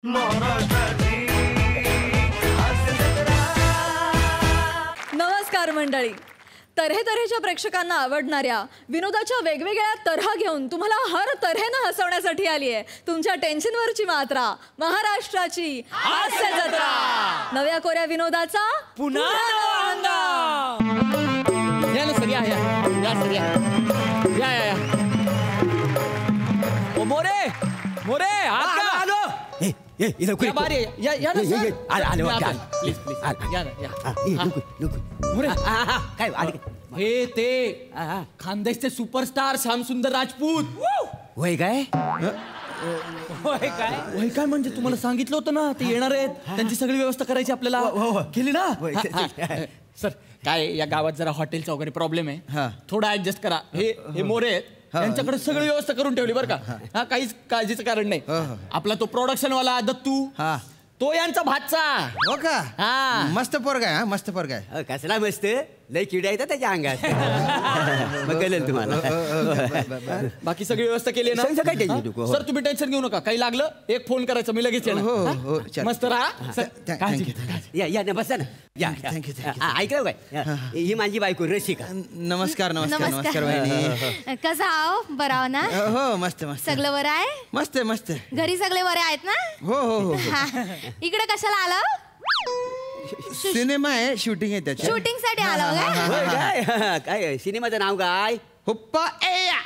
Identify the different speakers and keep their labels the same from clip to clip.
Speaker 1: नमस्कार मंडळी. तऱ्हेतऱ्हेच्या प्रेक्षकांना आवडणाऱ्या विनोदाच्या वेगवेगळ्या तऱ्हा घेऊन तुम्हाला हर तऱ्हेनं हसवण्यासाठी आली आहे तुमच्या टेन्शनवरची मात्रा, महाराष्ट्राची हास्य जत्रा. नव्या कोऱ्या विनोदाचा
Speaker 2: पुन्हा या ना सर, या सर, या. ओ मोरे आलो.
Speaker 3: इधर
Speaker 2: या बारी या ना सर.
Speaker 3: प्लीज
Speaker 2: या ना.
Speaker 3: काय
Speaker 2: हे ते खानदेशचे सुपरस्टार श्यामसुंदर राजपूत.
Speaker 3: होय काय
Speaker 2: वय काय म्हणजे तुम्हाला सांगितलं होतं ना ते येणार आहेत, त्यांची सगळी व्यवस्था करायची आपल्याला. केली ना सर. काय या गावात जरा हॉटेलचा वगैरे प्रॉब्लेम आहे, थोडा ऍडजस्ट करा. हे मोरे आहेत, त्यांच्याकडे सगळी व्यवस्था करून ठेवली बरं का. काहीच काळजीचं कारण नाही. आपला तो प्रोडक्शन वाला दत्तू, तो यांचा भातचा.
Speaker 4: हो का? मस्त पोरगा आहे. मस्त पोरगा आहे.
Speaker 3: कसला मस्त, लय किडा येतात त्याच्या अंगात. कळेल तुम्हाला.
Speaker 2: बाकी सगळी व्यवस्था केली ना
Speaker 3: काय टेन्शन नको.
Speaker 2: सर तुम्ही टेन्शन घेऊ नका. काही लागलं एक फोन करायचं, मी लगेच येणार. मस्त राहा सर.
Speaker 3: या ना, बसा ना. या
Speaker 4: थँक्यू.
Speaker 3: ऐकलं काय, ही माझी बायको रसिका.
Speaker 4: नमस्कार वहिनी.
Speaker 5: कसा आहो? बरं आहो ना?
Speaker 4: हो मस्त.
Speaker 5: सगळं बरं आहे?
Speaker 4: मस्त.
Speaker 5: घरी सगळे बरे आहेत ना?
Speaker 4: हो.
Speaker 5: इकडे कशाला आलं?
Speaker 4: सिनेमा आहे, शूटिंग आहे त्याच्या.
Speaker 5: शूटिंग साठी आलं
Speaker 3: काय काय सिनेमाचं नाव काय?
Speaker 4: हुप्पा एया.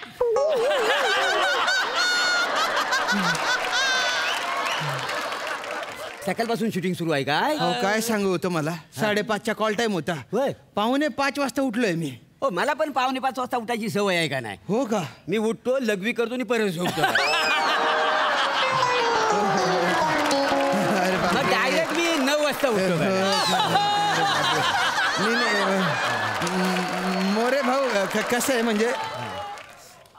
Speaker 3: सकाळपासून शूटिंग सुरू आहे काय?
Speaker 4: हो काय सांगू होतं मला. 5:30चा कॉल टाइम होता. 4:45 वाजता उठलोय मी.
Speaker 3: हो, मला पण 4:45 वाजता उठायची सवय आहे का नाही?
Speaker 4: हो का?
Speaker 3: मी उठतो, लघवी करतो आणि परत झोपतो. डायरेक्ट मी 9 वाजता उठतो.
Speaker 4: मोरे भाऊ कसं आहे म्हणजे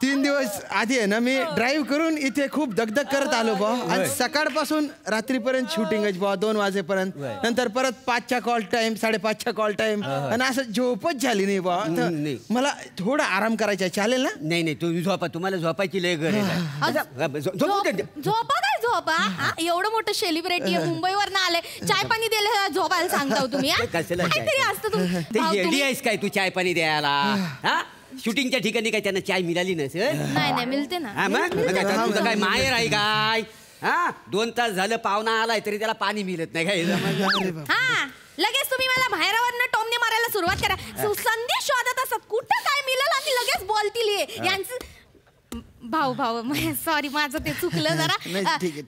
Speaker 4: 3 दिवस आधी आहे ना मी ड्राईव्ह करून इथे खूप दगदग करत आलो बा. आणि सकाळपासून रात्रीपर्यंत शूटिंगच बा, 2 वाजेपर्यंत. नंतर परत 5चा कॉल टाइम, 5:30चा कॉल टाइम. आणि असं झोपच झाली नाही बा. मला थोडा आराम करायचा, चालेल ना?
Speaker 3: नाही तुम्ही झोपा, तुम्हाला झोपायची लय गरज आहे.
Speaker 5: झोपा. एवढं मोठं सेलिब्रिटी आहे, मुंबईवर ना आले, चाय पाणी दिले झोपायला सांगता तुम्ही? काहीतरी असतं.
Speaker 3: येडी आहेस काय तू चाय पाणी द्यायला? हा, शूटिंगच्या ठिकाणी काय त्यांना चाय मिळाली नसेल?
Speaker 5: नाही मिळते ना.
Speaker 3: तुझं काय माहेर आहे काय? 2 तास झालं पाहुणा आलाय तरी त्याला पाणी मिळत नाही काय?
Speaker 5: लगेच तुम्ही मला बाहेरवरनं टोमने मारायला सुरुवात करा. संदेश शोधत असत, कुठं काय मिळेल आणि लगेच बोलतील. यांचं भाऊ सॉरी, माझं ते चुकलं जरा.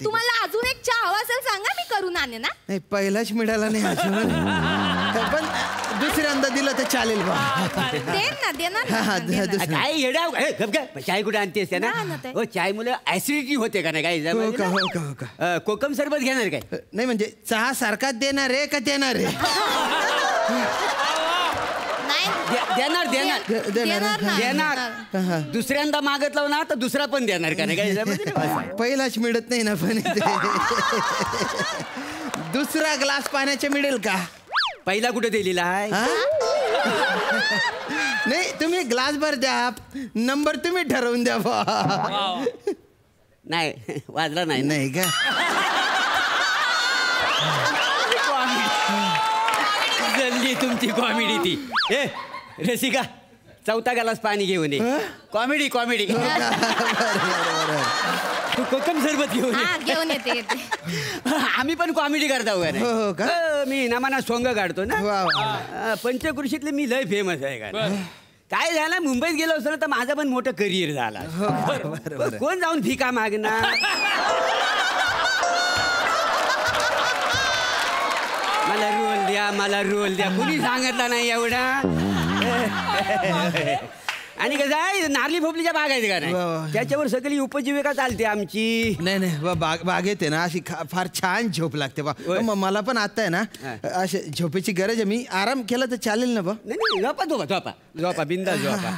Speaker 5: तुम्हाला अजून एक चहा हवा असेल सांगा, मी करून आणेन ना.
Speaker 4: नाही, पहिलाच मिळाला नाही अजून, पण दुसऱ्यांदा दिलं तर चालेल बा.
Speaker 3: काय येडा चाय कुठे आणतेस ना? हो, चाय मुलं ऍसिडिटी होते का नाही? काय कोकम सरबत घेणार काय?
Speaker 4: नाही म्हणजे चहा सारखाच देणार आहे का देणार आहे?
Speaker 3: देणार. दुसऱ्यांदा मागतलं ना तर दुसरा पण देणार का नाही? काय
Speaker 4: पहिलाच मिळत नाही ना, पण दुसरा ग्लास पाण्याचा मिळेल का?
Speaker 3: पहिला कुठे दिलेला आहे?
Speaker 4: नाही, तुम्ही ग्लास भर द्या, नंबर तुम्ही ठरवून द्या.
Speaker 3: नाही वाजला नाही
Speaker 4: का?
Speaker 3: जल्दी तुमची कॉमेडी ती. रसिका, 4था ग्लास पाणी घेऊन ये. कॉमेडी तू कोकम सरबत घेऊन
Speaker 5: येते.
Speaker 3: आम्ही पण कॉमेडी करता वगैरे. मी नामाना सोंग काढतो ना. पंचकृषीतले मी लय फेमस आहे का? काय झालं, मुंबईत गेलो असतो ना तर माझं पण मोठं करिअर झालं. कोण जाऊन भिका मागणार? मला रोल द्या कुणी सांगितलं नाही एवढा. आणि कसं आहे, नारली भोपलीच्या बाग आहेत का नाही, त्याच्यावर सगळी उपजीविका चालते आमची.
Speaker 4: नाही बागेत आहे ना अशी फार छान झोप लागते बा. मला पण आता आहे ना अशी झोपेची गरज आहे. मी आराम केला तर चालेल ना बा?
Speaker 3: नाही, झोपा बिंदास झोपा.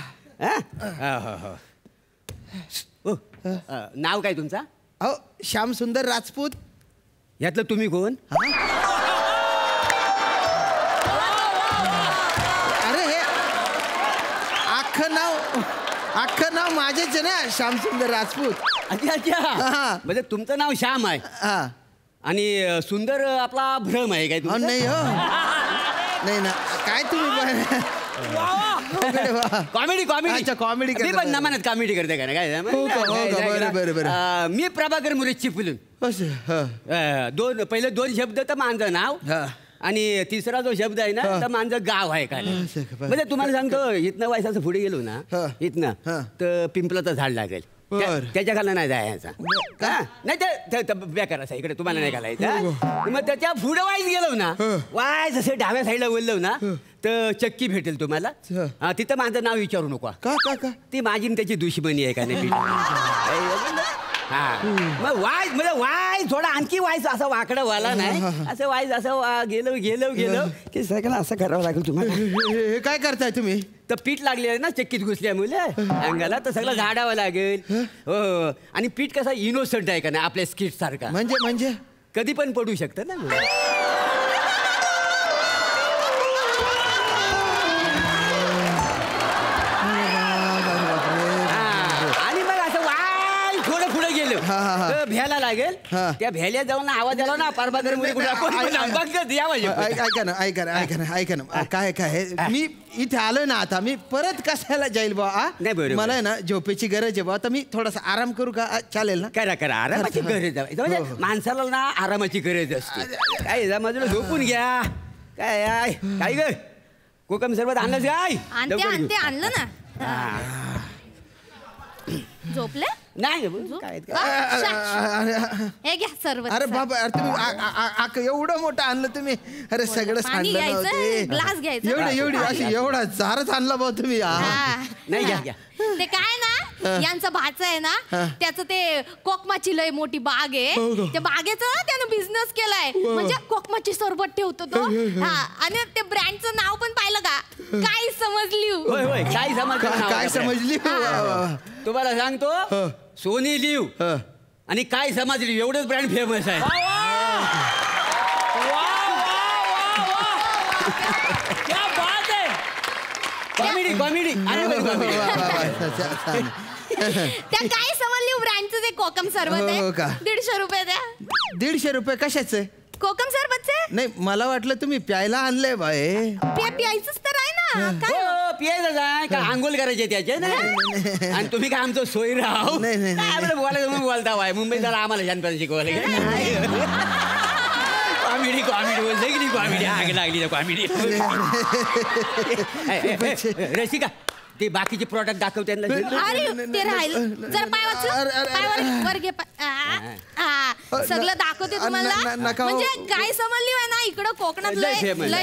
Speaker 3: नाव काय तुमचा?
Speaker 4: हो, श्यामसुंदर राजपूत.
Speaker 3: यातलं तुम्ही कोण?
Speaker 4: अख्खं नाव माझेच आहे ना, श्यामसुंदर राजपूत.
Speaker 3: अच्छा. म्हणजे तुमचं नाव श्याम आहे? आणि सुंदर आपला भ्रम आहे काय तुमचा?
Speaker 4: नाही हो नाही ना काय तुम्ही
Speaker 3: कॉमेडी कॉमेडी
Speaker 4: अच्छा, comedy करता.
Speaker 3: मी पण नमानात कॉमेडी करते का काय
Speaker 4: हो का, बरं.
Speaker 3: मी प्रभाकर मुरे चिपलून पहिले दोन शब्द तर माझं नाव
Speaker 4: हा.
Speaker 3: आणि तिसरा जो शब्द आहे ना तर माझं गाव आहे का
Speaker 4: असं का, बरं.
Speaker 3: म्हणजे तुम्हाला सांगतो इथनं वयसाचं पुढे गेलो ना
Speaker 4: हा.
Speaker 3: इथनं
Speaker 4: हा.
Speaker 3: तर पिंपलाचं झाड लागेल
Speaker 4: बरं.
Speaker 3: त्याच्या खाली नाही जायचा हा. नाही ते बेकार असं इकडे तुम्हाला नाही घालायचं मग त्याच्या पुढे वाईज गेलो ना वाय जसे डाव्या साईडला बोललो ना तर चक्की भेटेल तुम्हाला हा, तिथं माझं नाव विचारू नको
Speaker 4: का
Speaker 3: ती माझी आणि त्याची दुश्मनी आहे का नाही हा मग वाय म्हणजे वाय थोडा आणखी वायच असा वाकडा वाला नाही असं वायच असं गेलो की सगळं असं करावं लागेल तुम्हाला
Speaker 4: हे काय करताय तुम्ही
Speaker 3: तर पीठ लागले आहे ना चक्कीत घुसल्यामुळे अंगाला तर सगळं झाडावं लागेल हो आणि पीठ कसा इनोसंट आहे का नाही आपल्या स्किट सारखा
Speaker 4: म्हणजे
Speaker 3: कधी पण पडू शकतं ना आणि मग असं वाय थोडं पुढे गेलो तर भ्यायला लागेल त्या भ्याल्या जाऊन आवाज आला ना पारबागर
Speaker 4: ऐका ना काय मी इथे आलोय ना आता मी परत कशाला जाईल बा
Speaker 3: नाही, बरोबर.
Speaker 4: मला आहे ना झोपेची गरज आहे बा तर मी थोडासा आराम करू का चालेल ना
Speaker 3: करा आरामाची गरज आहे म्हणजे माणसाला ना आरामाची गरज असते काय माझं झोपून घ्या काय ग कोकम सरबत आणलंच काय
Speaker 5: आणते आणलं ना झोपले
Speaker 3: नाही
Speaker 5: हे घ्या सर्व
Speaker 4: अरे बाबा अरे तुम्ही एवढं मोठं आणलं तुम्ही अरे सगळं
Speaker 5: पाणी
Speaker 4: सांडलं
Speaker 5: घ्यायचं,
Speaker 4: नव्हते
Speaker 5: ग्लास घ्यायचा.
Speaker 4: एवढी अशी एवढा झारच आणला बा तुम्ही
Speaker 3: नाही घ्या
Speaker 5: ते काय ना यांचं भाचं आहे ना त्याचं ते कोकमाची लय मोठी बाग आहे त्या बागेचं त्यानं बिझनेस केलाय म्हणजे कोकमाची सरबत ठेवतो तो हा आणि ते ब्रँडचं नाव पण पाहिलं का काय समजली
Speaker 3: होय काय
Speaker 4: समजली
Speaker 3: तुम्हाला सांगतो सोनी लिव आणि काय समजली एवढंच ब्रँड फेमस आहे कॉमेडी
Speaker 5: त्या काय समजली ब्रँडचं ते कोकम सरबत आहे 150 रुपये द्या
Speaker 4: 150 रुपये कशाचे
Speaker 5: कोकम सरबतचे
Speaker 4: नाही मला वाटलं तुम्ही प्यायला आणलंय बाय
Speaker 5: प्यायचंच तर आहे ना काय
Speaker 3: पियायचं काय का आंघोळ करायचे त्याचे नाही आणि तुम्ही काय आमचं सोयी राहू
Speaker 4: नाही.
Speaker 3: काय बोलायचं तुम्ही बोलता बाय मुंबईत जरा आम्हाला शानपणे शिकवायला कॉमेडी कॉमेडी आग लागली कॉमेडी रसिका ते बाकीचे प्रॉडक्ट दाखव त्यांना
Speaker 5: अरे ते राहिलं जरा पाय वाचलं वर घे सगळं दाखवते तुम्हाला म्हणजे काय समजली ना इकडं कोकणात लय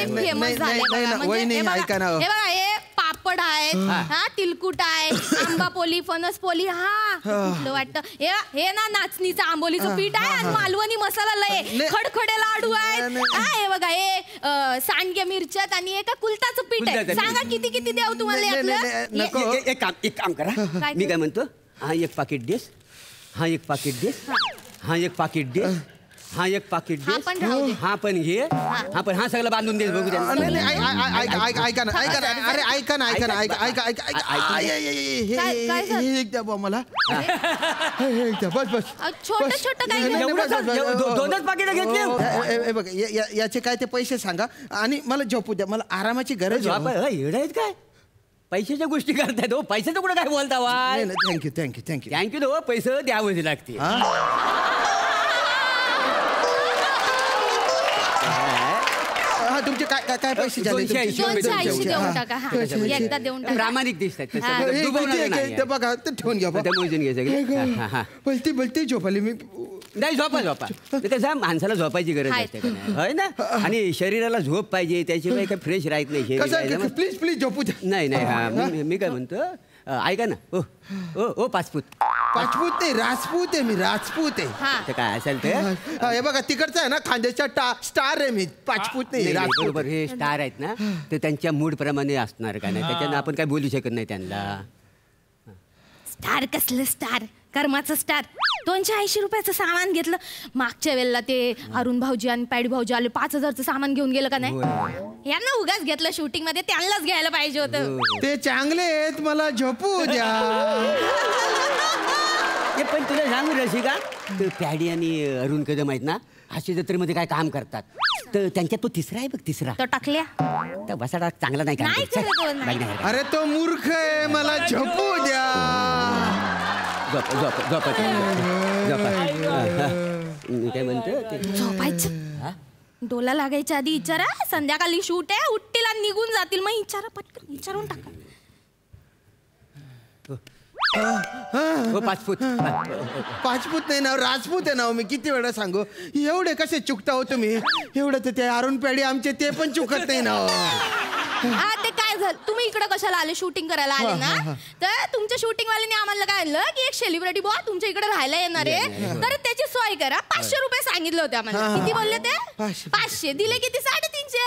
Speaker 5: फेमस झाले हे बघा हे पापड आहेत हा तिलकुट आहे आंबापोली फणसपोली हा कुठलं वाटतं हे ना नाचणीचं आंबोलीचं पीठ आहे आणि मालवणी मसाला लय खडखडे लाडू आहेत हे बघा हे सांडगे मिरच्यात आणि एका कुलताचं पीठ आहे सांगा किती किती द्याव तुम्हाला यातलं
Speaker 3: एक काम करा मी काय म्हणतो हा एक पाकिट देस हा एक पाकिट देस हा एक पाकिट देस हा एक पाकिट देस हा पण घे हा पण हा सगळं बांधून देस बघू
Speaker 4: ऐका मला बस
Speaker 5: छोट छोट काय
Speaker 3: दोनच पाकिट घेतले
Speaker 4: बघ याचे काय ते पैसे सांगा आणि मला झोपू द्या मला आरामाची गरज
Speaker 3: आहे काय पैशाच्या गोष्टी करतायत हो पैशाचं कुठं काय बोलता वाय
Speaker 4: थँक्यू
Speaker 3: हो पैसे द्यावं लागते
Speaker 4: तुमचे काय पैसे झाले
Speaker 5: 280 देऊन टाका एकदा देऊन टाका
Speaker 3: प्रामाणिक दिसतात
Speaker 4: बघा ते ठेवून घ्या
Speaker 3: मोजून घ्यायचं
Speaker 4: बोलते झोपाली मी
Speaker 3: नाही झोपा कसं माणसाला झोपायची गरज असते का नाही होय ना आणि शरीराला झोप पाहिजे त्याशिवाय काही फ्रेश राहत नाही
Speaker 4: प्लीज झोपू द्या
Speaker 3: नाही हा मी काय म्हणतो ऐका ना ओ पाचपूत
Speaker 4: नाही राजपूत आहे मी राजपूत आहे
Speaker 3: काय असेल ते
Speaker 4: हे बघा तिकडचं आहे ना खांद्याच्या स्टार आहे मी पाचपूत नाही
Speaker 3: बरोबर हे स्टार आहेत ना ते त्यांच्या मूड प्रमाणे असणार का नाही त्याच्यानं आपण काय बोलू शकत नाही त्यांना
Speaker 5: स्टार कसलं स्टार कर्माचं स्टार 280 रुपयाचं सामान घेतलं मागच्या वेळेला ते अरुण भाऊजी आणि पॅडी भाऊजी आले 5000चं सामान घेऊन गेलं का नाही यांना उगाच घेतलं शूटिंग मध्ये त्यांनाच घ्यायला पाहिजे होतं
Speaker 4: ते चांगले आहेत मला झोपू द्या
Speaker 3: पण तुला सांगू रसिका पॅडी आणि अरुण कदम आहेत ना हास्य जत्रेमध्ये काय काम करतात तर त्यांच्यात तो तिसरा आहे बघ तिसरा
Speaker 5: तो टाकल्या
Speaker 3: त्या वसाडा चांगला नाही
Speaker 5: नाही
Speaker 3: काम
Speaker 5: करत तो, नाही.
Speaker 4: अरे तो मूर्ख आहे, मला झोपू द्या.
Speaker 3: झोप झोप झोप मी काय म्हणतो ते
Speaker 5: झोपायचं डोला लागायच्या आधी विचारा. संध्याकाळी शूट आहे, उठतील आणि निघून जातील. मग विचारा, पटकन विचारून टाका.
Speaker 3: हो 5 फूट.
Speaker 4: पाचपूत नाही नाव, राजपूत आहे नाव. मी किती वेळा सांगू, एवढे कसे चुकता हो तुम्ही? एवढं तर ते अरुण पेढे आमचे ते पण चुकत नाही नाव.
Speaker 5: हा ते काय झालं, तुम्ही इकडे कशाला आले? शूटिंग करायला आले ना. तर तुमच्या शूटिंग वाल्यांनी आम्हाला काय आणलं की एक सेलिब्रिटी बॉ तुमच्या इकडे राहायला येणार आहे, तर त्याची सोय करा. 500 रुपये सांगितले होते आम्हाला. किती बोलले ते? 500 दिले. किती? 350.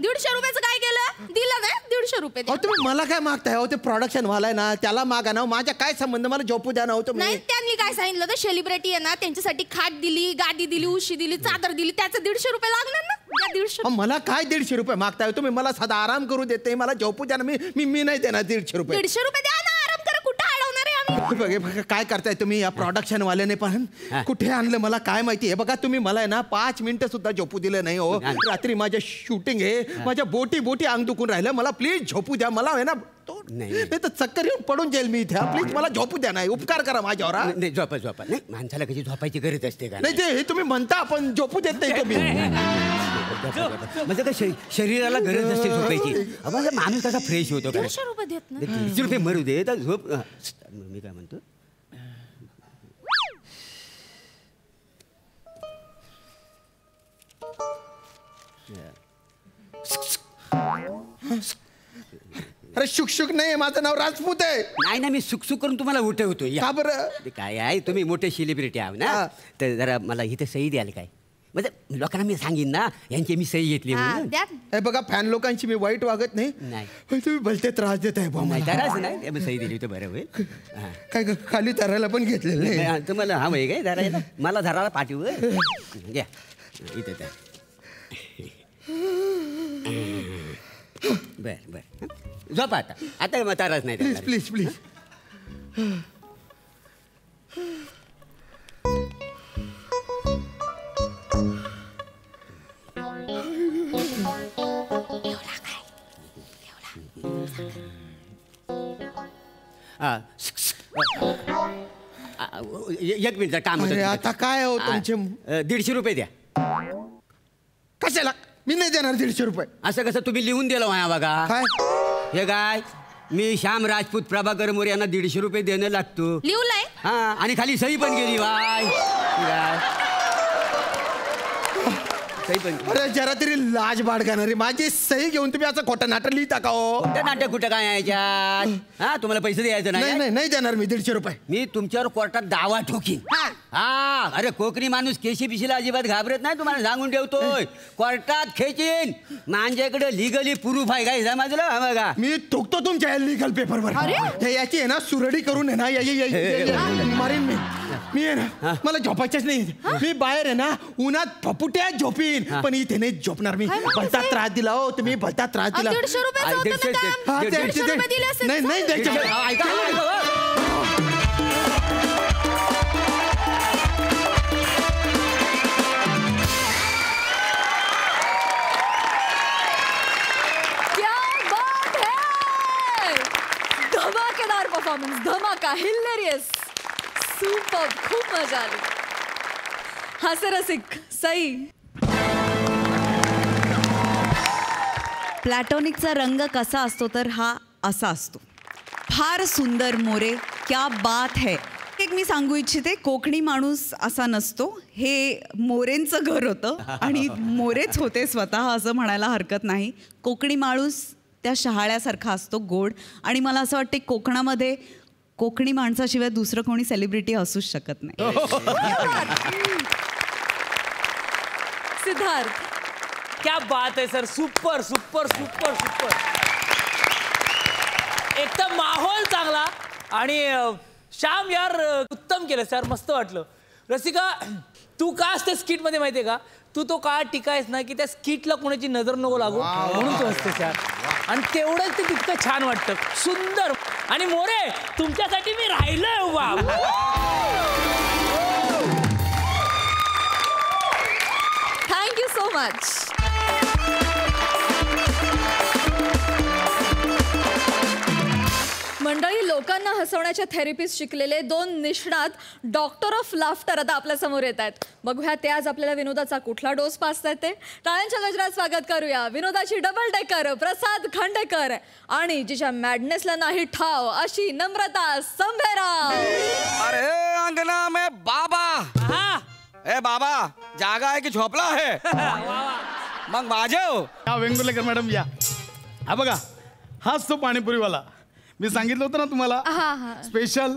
Speaker 5: 150 रुपयाचं काय केलं? दिलं नाही. 150 रुपये
Speaker 4: अहो तुम्ही मला काय मागताय? हो ते प्रोडक्शन वाला आहे ना, त्याला मागा ना. माझ्या काय संबंध? मला झोपू द्या ना हो तुम्ही.
Speaker 5: नाही, त्यांनी काय सांगितलं तर सेलिब्रिटी आहे ना, त्यांच्यासाठी खाट दिली, गादी दिली, उशी दिली, चादर दिली, त्याचं 150 रुपये लागणार ना. द्या 150.
Speaker 4: अहो, मला काय 150 रुपये मागताय तुम्ही? मला साधा आराम करू देते, मला झोपू द्या ना. मी नाही देणार 150 रुपये.
Speaker 5: 150 रुपये द्या ना, आराम करा. कुठं अडवणार आहे आम्ही?
Speaker 4: बघा काय करताय तुम्ही या प्रोडक्शन वाल्याने पण कुठे आणलं मला काय माहिती. हे बघा तुम्ही मला आहे ना 5 मिनिटं सुद्धा झोपू दिलं नाही हो. रात्री माझ्या शूटिंग आहे, माझ्या बोटी अंग दुखून राहिलं. मला प्लीज झोपू द्या. मला आहे ना नाही तर चक्कर येऊन पडून जाईल मी इथे. प्लीज मला झोपू द्या. नाही उपकार करा माझ्यावर.
Speaker 3: नाही झोपा झोपा. नाही माणसाला कशी झोपायची गरज असते का?
Speaker 4: नाही ते हे तुम्ही म्हणता पण झोपू देत नाही तुम्ही.
Speaker 3: म्हणजे काय शरीराला गरज असते झोपायची. माणूस कसा फ्रेश होतो का?
Speaker 5: 150 रुपये देत ना.
Speaker 3: 150 रुपये मरू दे तर झोप. मी काय म्हणतो
Speaker 4: अरे शुक नाही, माझं नाव राजपूत आहे.
Speaker 3: नाही ना, मी सुकसुक करून तुम्हाला उठवतो.
Speaker 4: का बरं?
Speaker 3: ते काय आहे, तुम्ही मोठे सेलिब्रिटी आहात ना, तर जरा मला इथे सही द्याल काय? म्हणजे लोकांना मी सांगेन ना यांची मी सही घेतली म्हणून.
Speaker 5: द्या.
Speaker 4: हे बघा फॅन लोकांची मी वाईट वागत नाही. पण तुम्ही भलते त्रास देत आहे
Speaker 3: नाही तराच नाही, मी सही दिली तर बरं होईल.
Speaker 4: काय खाली तरायला पण घेतलेलं नाही.
Speaker 3: तुम्हाला हा वय काय धरायला? मला धरायला पाठवू घ्या इथे त्या. बर बर झोपा आता. आता मग तराच नाही.
Speaker 4: Please please please.
Speaker 3: एक मिनिट काम
Speaker 4: अरे
Speaker 3: होतं.
Speaker 4: आता काय हो तुमचे?
Speaker 3: 150 रुपये द्या.
Speaker 4: कशाला? मी नाही देणार 150 रुपये.
Speaker 3: असं कसं तुम्ही लिहून दिलं वाया बघा.
Speaker 4: काय
Speaker 3: हे काय, मी श्याम राजपूत प्रभाकर मोरे यांना 150 रुपये देणं लागतो.
Speaker 5: लिहलंय.
Speaker 3: हा आणि खाली सही पण गेली. वाय सही पण.
Speaker 4: अरे जरा तरी लाज बाळगणारी माझी सही घेऊन तुम्ही असं खोटं नाटक लिहिता का हो?
Speaker 3: कुठं नाटक कुठं काय यायच्यात? हा तुम्हाला पैसे द्यायचं
Speaker 4: नाही
Speaker 3: नाही?
Speaker 4: नाही नाही देणार मी 150 रुपये.
Speaker 3: मी तुमच्यावर कोर्टात दावा ठोकीन. हा अरे कोकणी माणूस केशी बिशीला अजिबात घाबरत नाही, तुम्हाला सांगून ठेवतोय. कोर्टात खेचीन. माझ्याकडे लिगली प्रूफ आहे काय समजलं? हा बघा
Speaker 4: मी थुकतो तुमच्या लिगल पेपरवर. हे याची आहे ना सुरडी करून आहे ना मारीन मी आहे ना. मला झोपायचंच नाही. मी बाहेर आहे ना उन्हात फपुट्या झोपीन, पण इथे नाही झोपणार मी. भलता त्रास दिला हो तुम्ही, भलता त्रास दिला.
Speaker 5: 150 रुपयाचं होतं ना काम.
Speaker 4: हा,
Speaker 5: 150 रुपये दिले असेल.
Speaker 4: नाही नाही द्यायचे.
Speaker 1: क्या बात है! धमाकेदार परफॉर्मन्स, धमाका, हिलेरियस, सुपर, खूप मजा आली. हास्यरसिक सई.
Speaker 6: प्लॅटॉनिकचा रंग कसा असतो तर हा असा असतो. फार सुंदर मोरे, क्या बात है. एक मी सांगू इच्छिते, कोकणी माणूस असा नसतो. हे मोरेंचं घर होतं आणि मोरेच होते स्वतः असं म्हणायला हरकत नाही. कोकणी माणूस त्या शहाळ्यासारखा असतो, गोड. आणि मला असं वाटतं कोकणामध्ये कोकणी माणसाशिवाय दुसरं कोणी सेलिब्रिटी असूच शकत नाही.
Speaker 1: सिद्धार्थ.
Speaker 7: क्या बात है sir, super super super super. एक तर माहोल चांगला आणि श्याम यार उत्तम केलं सर, मस्त वाटलं. रसिका तू का असते स्किट मध्ये माहितीये का? तू तो काळ टिकायस ना की त्या स्किटला कोणाची नजर नको लागू म्हणून तू असतेस यार. आणि तेवढंच ते तितकं छान वाटतं, सुंदर. आणि मोरे तुमच्यासाठी मी राहिलोय उभा.
Speaker 1: मच. मंडळी, लोकांना हसवण्याच्या थेरपिस्ट शिकलेले 2 निष्णात डॉक्टर ऑफ लाफ्टर आता आपल्या समोर येत आहेत. बघूया ते आज आपल्याला विनोदाचा कुठला डोस पाचतायत ते. टाळ्यांच्या गजरात स्वागत करूया विनोदाची डबल डेकर प्रसाद खांडेकर आणि जिच्या मॅडनेसला नाही ठाव अशी नम्रता संभेराव.
Speaker 8: अरे अंगना में बाबा. ए बाबा, जागा आहे की झोपला आहे? मग माझ्या
Speaker 9: वेंगुर्लेकर मॅडम या. हा बघा, हाच तो पाणीपुरीवाला. मी सांगितलं होतं ना तुम्हाला, स्पेशल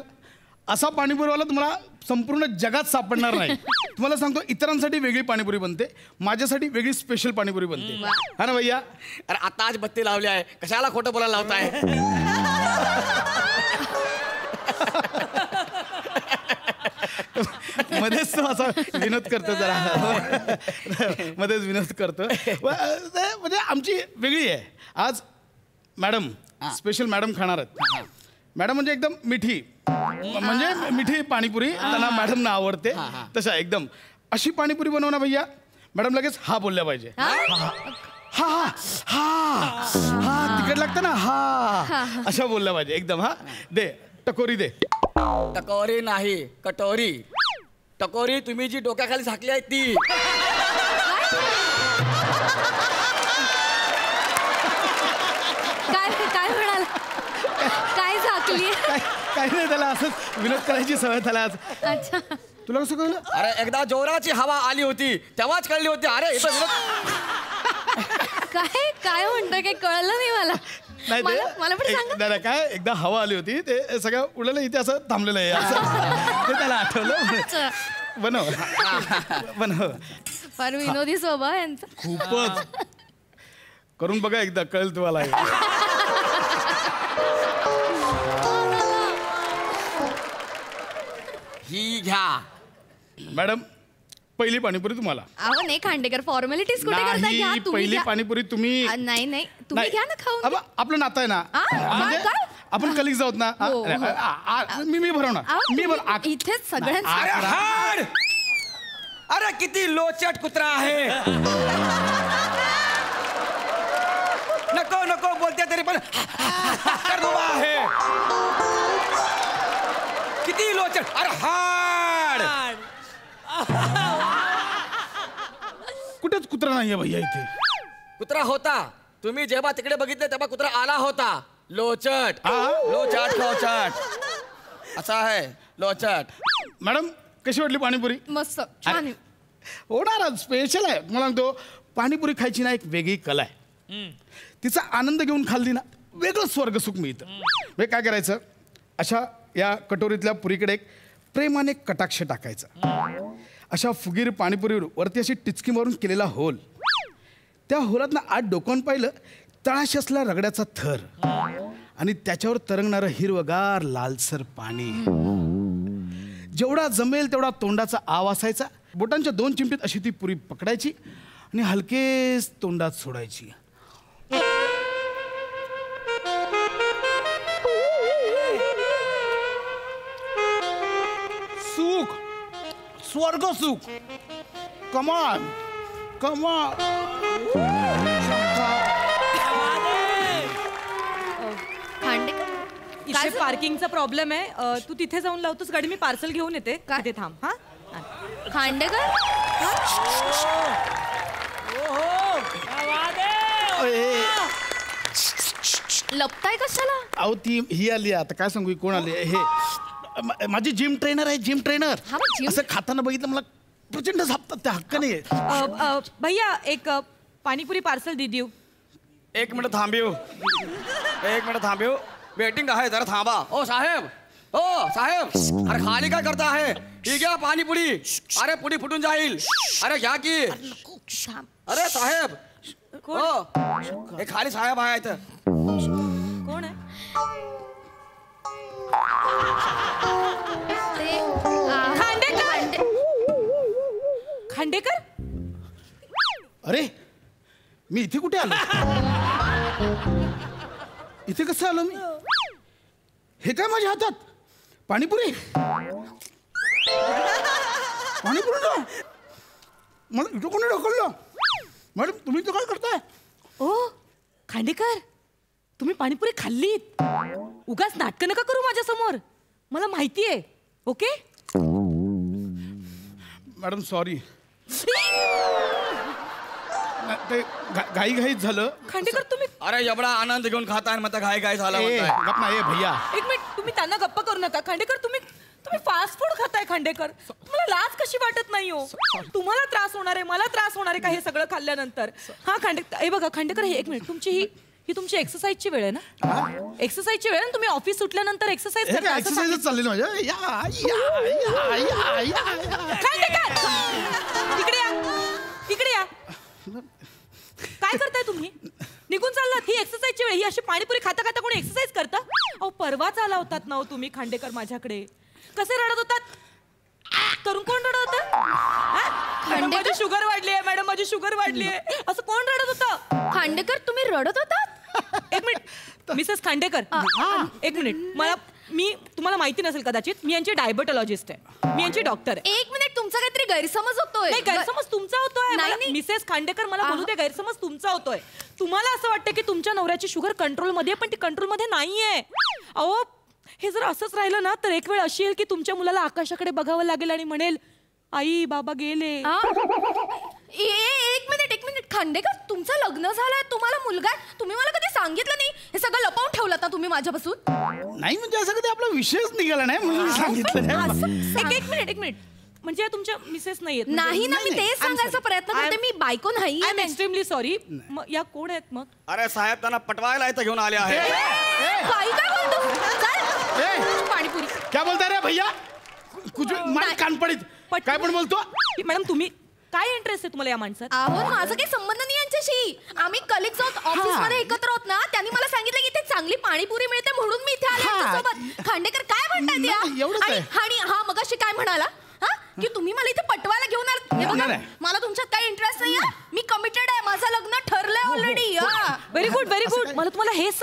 Speaker 9: असा पाणीपुरीवाला तुम्हाला संपूर्ण जगात सापडणार नाही. तुम्हाला सांगतो, इतरांसाठी वेगळी पाणीपुरी बनते, माझ्यासाठी वेगळी स्पेशल पाणीपुरी बनते. हा ना भैया?
Speaker 8: अरे आता आज बत्ती लावली आहे, कशाला खोटं बोलायला लावताय?
Speaker 9: मध्येच तो असा विनोद करतो जरा, मध्येच विनोद करतो. म्हणजे आमची वेगळी आहे. आज मॅडम स्पेशल मॅडम खाणार आहेत. मॅडम म्हणजे एकदम मिठी, म्हणजे मिठी पाणीपुरी त्यांना मॅडमना आवडते तशा एकदम अशी पाणीपुरी बनव ना भैया. मॅडम लगेच हा बोलल्या पाहिजे. हा हा हा हा तिखट लागतं ना, हा अशा बोलल्या पाहिजे एकदम. हा दे टकोरी दे.
Speaker 8: टकोरी नाही, कटोरी. टकोरी तुम्ही जी डोक्याखाली झाकली आहे ती.
Speaker 5: काय म्हणाल? काय झाकली?
Speaker 9: काही नाही, त्याला असंच विनोद करायची सवय त्याला आज.
Speaker 5: अच्छा,
Speaker 9: तुला कसं कळलं?
Speaker 8: अरे एकदा जोराची हवा आली होती तेव्हाच कळली होती. अरे इथं विनोद.
Speaker 5: काय म्हणतोय? काही कळलं नाही मला.
Speaker 9: नाही
Speaker 5: मला पण सांगा.
Speaker 9: नाही काय, एकदा हवा आली होती, ते सगळं उडलेलं इथे असं थांबलेलं आहे असं. ते त्याला आठवलं. बनव बनव.
Speaker 5: फार विनोदी स्वभाव यांचा.
Speaker 9: खूपच. करून बघा एकदा, कळेल तुम्हाला.
Speaker 8: ही घ्या
Speaker 9: मॅडम, पहिली पाणीपुरी तुम्हाला.
Speaker 5: अहो नाही खांडेकर, फॉर्मॅलिटीज कुठे करता? घ्या
Speaker 9: नाही,
Speaker 5: तुम्ही.
Speaker 9: पहिली
Speaker 5: घ्या.
Speaker 9: पाणीपुरी तुम्ही.
Speaker 5: नाही तुम्ही घ्या ना खाऊन.
Speaker 9: आपलं नातं आहे ना, म्हणजे
Speaker 5: काय?
Speaker 9: आपण कलिग्स आहोत ना.
Speaker 5: हो,
Speaker 9: मी भरवणार.
Speaker 5: अहो,
Speaker 9: मी
Speaker 5: तुम्ही इथेच सगळ्यांचं.
Speaker 8: अरे हाड! अरे किती लोचट कुत्रा आहे. नको नको बोलते तरी पण कर उभा आहे. किती लोचट. अरे हाड!
Speaker 9: कुठेच कुत्रा नाहीये भैया इथे.
Speaker 8: कुत्रा होता. तुम्ही जेव्हा तिकडे बघितले तेव्हा कुत्रा आला होता. लोचट लोचट लोचट असा आहे लोचट.
Speaker 9: मॅडम, कशी वाटली पाणीपुरी?
Speaker 5: मस्त छान आहे.
Speaker 9: होणार, स्पेशल आहे. मला सांगतो, पाणीपुरी खायची ना एक वेगळी कला आहे. तिचा आनंद घेऊन खाल्ली ना, वेगळं स्वर्गसुख मिळतं. म्हणजे काय करायचं, अशा या कटोरीतल्या पुरीकडे एक प्रेमाने कटाक्ष टाकायचा. अशा फुगीर पाणीपुरीवर वरती अशी टिचकी मारून केलेला होल. त्या होलात ना आत डोकावून पाहिलं, तळाशी असला रगड्याचा थर आणि त्याच्यावर तरंगणारं हिरवगार लालसर पाणी. जेवढा जमेल तेवढा तोंडाचा आव असायचा. बोटांच्या 2 चिमटीत अशी ती पुरी पकडायची आणि हलकेच तोंडात सोडायची. सुख, स्वर्ग सुख. कमाल कमाल.
Speaker 5: खांडेकर
Speaker 10: इथे पार्किंगचा प्रॉब्लेम आहे. तू तिथे जाऊन लावतोस गाडी, मी पार्सल घेऊन येते. तिथे थांब. हा
Speaker 5: खांडेकर लपताय कशाला?
Speaker 9: अहो ती ही आली, आता काय सांगू कोण आली. हे माझी जिम ट्रेनर आहे, जिम ट्रेनर. असं खाताना बघितलं मला प्रचंड झापतात, त्या हक्क नाही.
Speaker 10: भैया एक पाणीपुरी पार्सल दे देऊ.
Speaker 8: 1 मिनिट थांबिव. 1 मिनिट थांबिव. वेटिंग आहे, जरा थांबा. ओ साहेब, ओ साहेब, अरे खाली काय करता आहे? ही घ्या पाणीपुरी. अरे पुडी फुटून जाईल. अरे घ्या की. अरे साहेब, हो हे खाली साहेब आहे इथं.
Speaker 10: कोण आहे? खांडेकर. खांडेकर,
Speaker 9: अरे मी इथे कुठे आलो? इथे कसं आलो मी? हे काय माझ्या हातात? पाणीपुरी. पाणीपुरी ना मला इथं कोणी ढकललं?
Speaker 10: खांडेकर तुम्ही पाणीपुरी खाल्लीत. उगाच नाटकं नका करू माझ्या समोर, मला माहितीये. ओके
Speaker 9: मॅडम सॉरी, ते घाईघाईत झालं.
Speaker 10: खांडेकर तुम्ही
Speaker 8: अरे एवढा आनंद घेऊन खाताय मग घाई घाई झाला म्हणताय.
Speaker 9: गप ना, ए भैया.
Speaker 10: एक मिनिट, तुम्ही त्यांना गप्पा करू नका. खांडेकर तुम्ही फास्ट फूड खाताय. खांडेकर तुम्हाला लाज कशी वाटत नाही हो? तुम्हाला त्रास होणार आहे, मला त्रास होणार आहे का हे सगळं खाल्ल्यानंतर? हा खांडेकर, हे बघा खांडेकर, हे एक मिनिट, तुमची ही तुमची एक्सरसाइजची वेळ आहे ना? एक्सरसाइजची वेळ आहे ना? तुम्ही ऑफिस सुटल्यानंतर एक्सरसाइज करता.
Speaker 9: एक्सरसाइज चालली ना माझ्या.
Speaker 10: खांडेकर इकडे या, इकडे या. काय करताय तुम्ही? निघून चाललात. ही एक्सरसाइजची वेळ. ही अशी पाणीपुरी खाता खाता कोणी एक्सरसाइज करता? अहो परवाच आला होतात ना तुम्ही खांडेकर माझ्याकडे. कसे रडत होतात? करून कोण रडत होतं? मॅडम माझी शुगर वाढली आहे, मॅडम माझी शुगर वाढली आहे, असं कोण रडत होतं?
Speaker 5: खांडेकर तुम्ही रडत होतात?
Speaker 10: एक मिनिट मिसेस खांडेकर, एक मिनिट. मी तुम्हाला माहिती नसेल कदाचित, मी यांची डायबेटॉलॉजिस्ट आहे, मी यांची डॉक्टर आहे.
Speaker 5: एक मिनिट, तुमचा काहीतरी गैरसमज होतोय.
Speaker 10: नाही, गैरसमज तुमचा होतोय.
Speaker 5: नाही.
Speaker 10: मिसेस खांडेकर मला बोलू दे, गैरसमज तुमचा होतोय. तुम्हाला असं वाटतं की तुमच्या नवऱ्याची शुगर कंट्रोलमध्ये आहे, पण ती कंट्रोलमध्ये नाहीये. अहो हे जर असंच राहिलं ना तर एक वेळ अशी येईल की तुमच्या मुलाला आकाशाकडे बघावं लागेल आणि म्हणेल आई बाबा गेले.
Speaker 5: एक मिनिट खांडेकर, तुमचं लग्न झालंय, तुम्हाला मुलगा आहे, तुम्ही मला कधी सांगितलं नाही? हे सगळं लपवून ठेवलं ना तुम्ही माझ्यापासून?
Speaker 9: नाही म्हणजे असं कधी आपला विषयच निघाला नाही म्हणून सांगितलं नाही.
Speaker 10: एक मिनिट म्हणजे तुमच्या मिसेस नाहीयेत?
Speaker 5: नाही ना, मी तेच सांगायचा प्रयत्न करते, मी बायको नाही.
Speaker 10: I am extremely sorry. या कोण आहेत मग?
Speaker 8: अरे साहेब त्यांना पटवायला इथं घेऊन आले आहे.
Speaker 5: काय बोलतो? पाणीपुरी
Speaker 9: क्या बोलता रे भैया? कुछ मान कान पडीत काय पण बोलतो?
Speaker 10: मॅडम तुम्ही काय इंटरेस्ट आहे तुम्हाला या माणसात?
Speaker 5: अहो माझा काही संबंध नाही यांच्याशी. आम्ही कलिग्स आहोत, ऑफिस मध्ये एकत्र आहोत ना. त्यांनी मला सांगितलं की इथे चांगली पाणीपुरी मिळते म्हणून मी इथे आले त्यांच्यासोबत. खांडेकर काय म्हणतायत या? आणि हा मगाशी काय म्हणाला की तुम्ही मला इथे पटवायला घेऊन आलात? हे बघा, मला तुमच्यात काही इंटरेस्ट नाहीये. मी कमिटेड आहे, माझं लग्न ठरलंय already.
Speaker 10: Very good very good. मला तुम्हाला हेच